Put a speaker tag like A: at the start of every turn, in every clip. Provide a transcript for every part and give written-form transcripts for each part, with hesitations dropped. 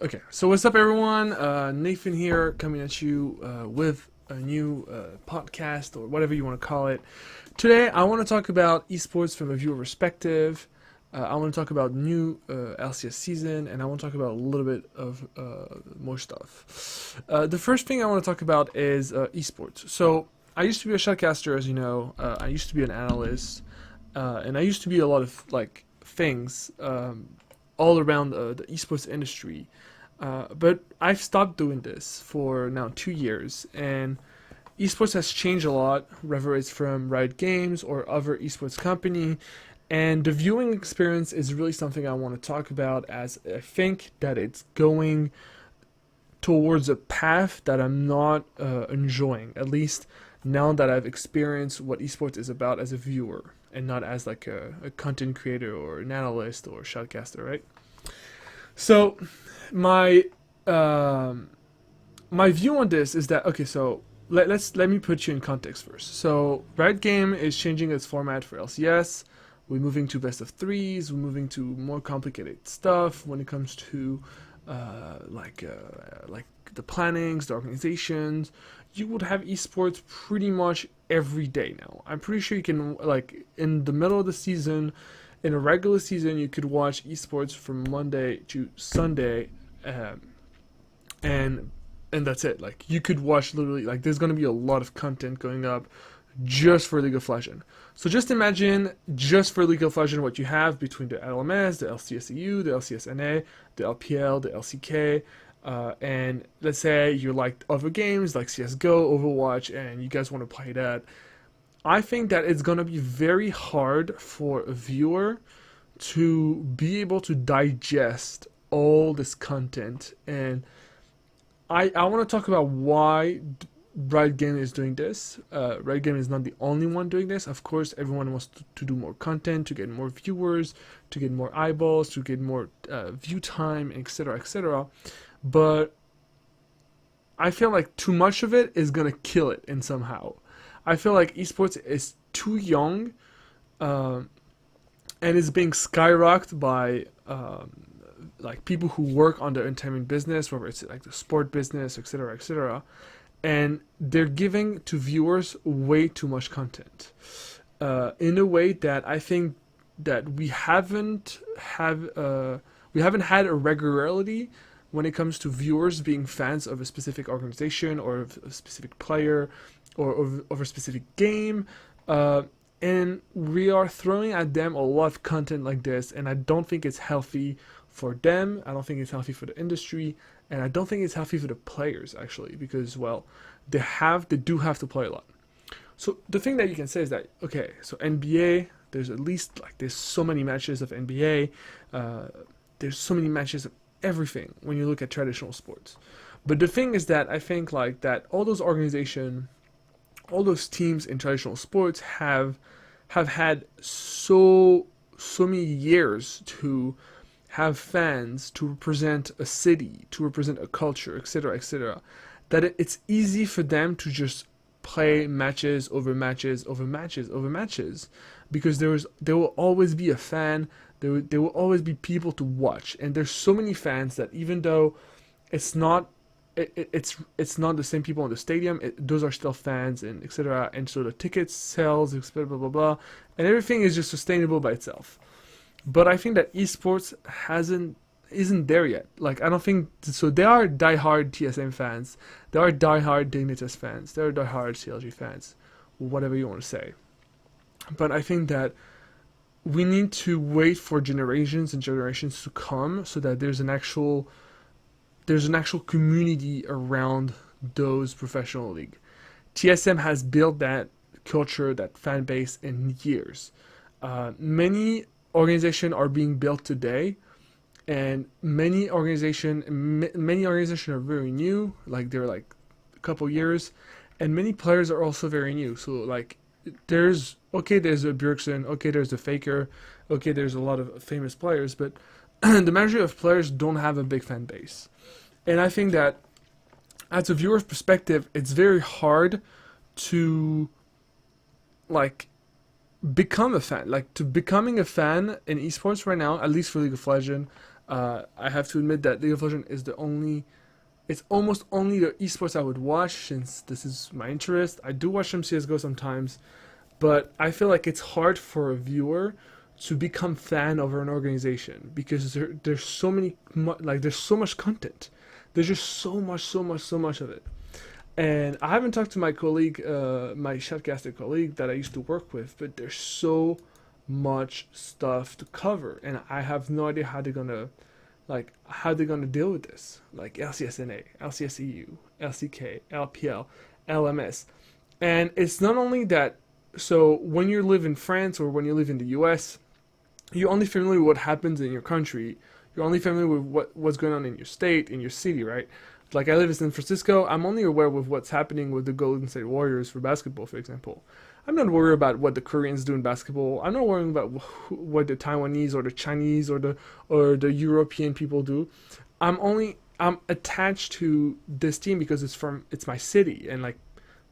A: Okay, so what's up, everyone? Nathan here, coming at you with a new podcast or whatever you want to call it. Today, I want to talk about esports from a viewer perspective. I want to talk about new LCS season, and I want to talk about a little bit of more stuff. The first thing I want to talk about is esports. So, I used to be a shotcaster, as you know. I used to be an analyst, and I used to be a lot of things all around the esports industry. But I've stopped doing this for now 2 years, and esports has changed a lot, whether it's from Riot Games or other esports company, and the viewing experience is really something I want to talk about, as I think that it's going towards a path that I'm not enjoying, at least now that I've experienced what esports is about as a viewer, and not as like a content creator or an analyst or shotcaster, right? So my my view on this is that, okay, so let me put you in context first. So Riot Game is changing its format for LCS. We're moving to best of threes. We're moving to more complicated stuff when it comes to like the plannings, the organizations. You would have esports pretty much every day now. I'm pretty sure you can, like, in the middle of the season, in a regular season, you could watch esports from Monday to Sunday, and that's it. Like, you could watch literally, like, there's gonna be a lot of content going up just for League of Legends. So just imagine, just for League of Legends, what you have between the LMS, the LCSEU, the LCSNA, the LPL, the LCK, and let's say you like other games like CSGO, Overwatch, and you guys want to play that. I think that it's going to be very hard for a viewer to be able to digest all this content. And I want to talk about why Riot Game is doing this. Riot Game is not the only one doing this. Of course, everyone wants to do more content, to get more viewers, to get more eyeballs, to get more view time, etc., etc. But I feel like too much of it is going to kill it in somehow. I feel like esports is too young, and it's being skyrocketed by like people who work on the entertainment business, whether it's like the sport business, etc., etc., and they're giving to viewers way too much content in a way that I think that we haven't had a regularity when it comes to viewers being fans of a specific organization or of a specific player or of a specific game, and we are throwing at them a lot of content like this, and I don't think it's healthy for them. I don't think it's healthy for the industry, and I don't think it's healthy for the players, actually, because, well, they do have to play a lot. So the thing that you can say is that, okay, so NBA, there's so many matches of NBA, there's so many matches of everything when you look at traditional sports. But the thing is that I think like that all those organizations, all those teams in traditional sports have had so many years to have fans, to represent a city, to represent a culture, etc., etc., that it's easy for them to just play matches over matches over matches over matches, because there will always be a fan. There will always be people to watch, and there's so many fans that even though it's not the same people in the stadium, those are still fans, and etc. And so the tickets sales, etc., blah blah blah, and everything is just sustainable by itself. But I think that esports isn't there yet. Like, I don't think so. There are diehard TSM fans, there are diehard Dignitas fans, there are diehard CLG fans, whatever you want to say. But I think that we need to wait for generations and generations to come so that there's an actual community around those professional league. TSM has built that culture, that fan base in years. Many organizations are being built today, and many organizations are very new, like they're like a couple years, and many players are also very new. So like there's a Bjergsen, okay, there's a Faker, okay, there's a lot of famous players, but the majority of players don't have a big fan base. And I think that as a viewer's perspective, it's very hard to like become a fan. Like, to becoming a fan in esports right now, at least for League of Legends, I have to admit that League of Legends is it's almost only the esports I would watch since this is my interest. I do watch some CSGO sometimes, but I feel like it's hard for a viewer to become fan of an organization because there's so many, there's so much content. There's just so much of it. And I haven't talked to my colleague, my shoutcaster colleague that I used to work with, but there's so much stuff to cover, and I have no idea how they're gonna deal with this. Like LCSNA, LCSEU, LCK, LPL, LMS, and it's not only that. So when you live in France or when you live in the US, you're only familiar with what happens in your country. You're only familiar with what's going on in your state, in your city, right? Like I live in San Francisco, I'm only aware of what's happening with the Golden State Warriors for basketball, for example. I'm not worried about what the Koreans do in basketball. I'm not worrying about what the Taiwanese or the Chinese or the European people do. I'm attached to this team because it's my city, and like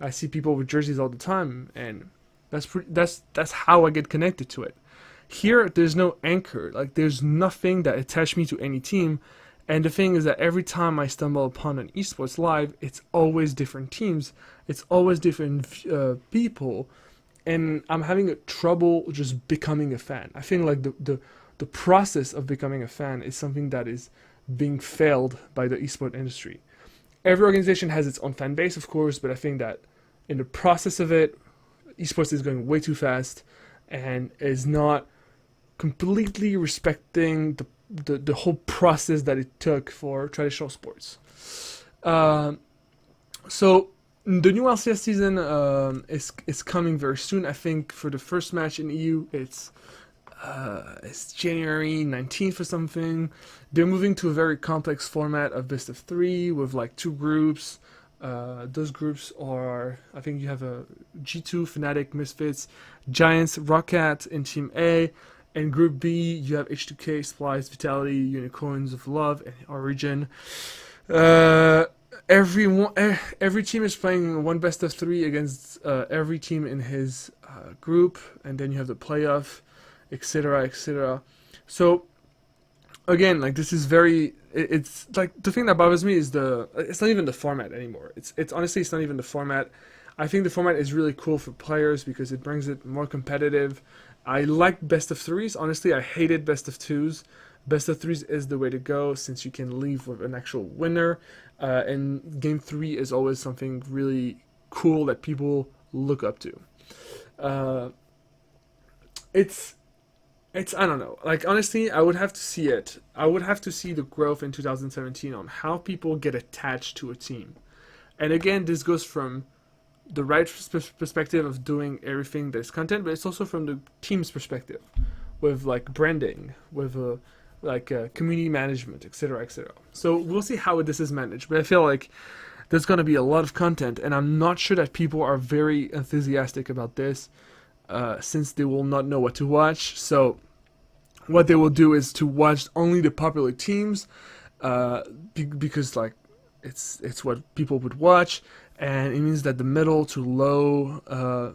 A: I see people with jerseys all the time, and that's how I get connected to it. Here, there's no anchor. Like there's nothing that attached me to any team. And the thing is that every time I stumble upon an esports live, it's always different teams, it's always different people, and I'm having trouble just becoming a fan. I think like the process of becoming a fan is something that is being failed by the esport industry. Every organization has its own fan base, of course, but I think that in the process of it, esports is going way too fast and is not completely respecting the whole process that it took for traditional sports. So the new LCS season is coming very soon. I think for the first match in EU, it's January 19th or something. They're moving to a very complex format of best of 3 with like 2 groups. Those groups are, I think you have a G2, Fnatic, Misfits, Giants, Rocket in Team A. In Group B, you have H2K, Splice, Vitality, Unicorns of Love, and Origin. Every team is playing one best of 3 against every team in his group, and then you have the playoff, etc., etc. So again, like this is it's like the thing that bothers me is it's not even the format anymore. It's honestly it's not even the format. I think the format is really cool for players because it brings it more competitive. I like best of 3s. Honestly, I hated best of 2s. Best of 3s is the way to go since you can leave with an actual winner. And game 3 is always something really cool that people look up to. It's I don't know. Like honestly, I would have to see it. I would have to see the growth in 2017 on how people get attached to a team. And again, this goes from the right perspective of doing everything that's content, but it's also from the team's perspective, with like branding, with community management, etc., etc. So we'll see how this is managed. But I feel like there's going to be a lot of content, and I'm not sure that people are very enthusiastic about this, since they will not know what to watch. So what they will do is to watch only the popular teams, because like it's what people would watch. And it means that the middle to low, the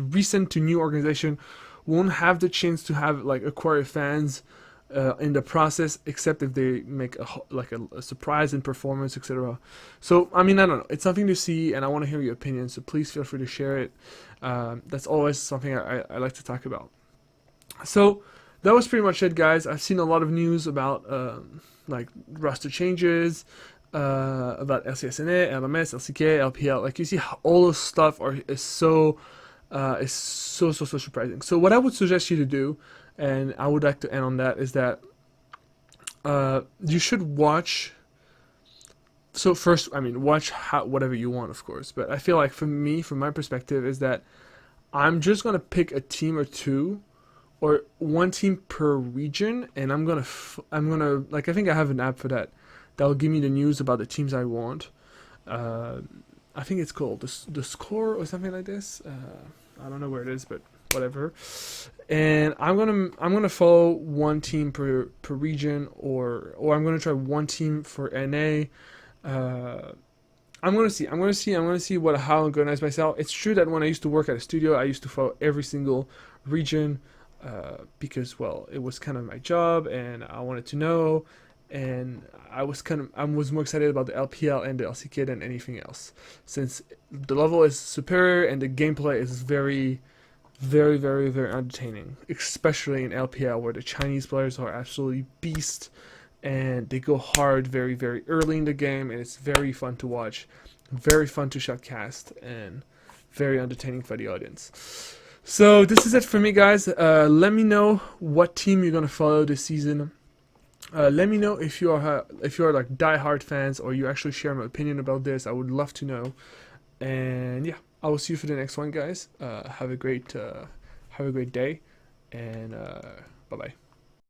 A: recent to new organization won't have the chance to have like acquire fans in the process, except if they make a surprise in performance, etc. So I mean, I don't know. It's something to see, and I want to hear your opinion. So please feel free to share it. That's always something I like to talk about. So that was pretty much it, guys. I've seen a lot of news about like roster changes. About LCSNA, LMS, LCK, LPL. Like you see, all those stuff is so surprising. So what I would suggest you to do, and I would like to end on that, is that you should watch. So first, I mean, watch whatever you want, of course. But I feel like for me, from my perspective, is that I'm just gonna pick a team or two, or one team per region, and I'm gonna like I think I have an app for that. That'll give me the news about the teams I want. I think it's called the Score or something like this. I don't know where it is, but whatever. And I'm gonna follow one team per region, or I'm gonna try one team for NA. I'm gonna see how I'm gonna organize myself. It's true that when I used to work at a studio, I used to follow every single region. because, well, it was kind of my job and I wanted to know, and I was more excited about the LPL and the LCK than anything else, since the level is superior and the gameplay is very, very, very, very entertaining, especially in LPL, where the Chinese players are absolutely beasts and they go hard very, very early in the game, and it's very fun to watch, very fun to shotcast, and very entertaining for the audience. So this is it for me, guys. Let me know what team you're gonna follow this season. Let me know if you are like die-hard fans, or you actually share my opinion about this. I would love to know. And yeah, I will see you for the next one, guys. Have a great day, and bye bye.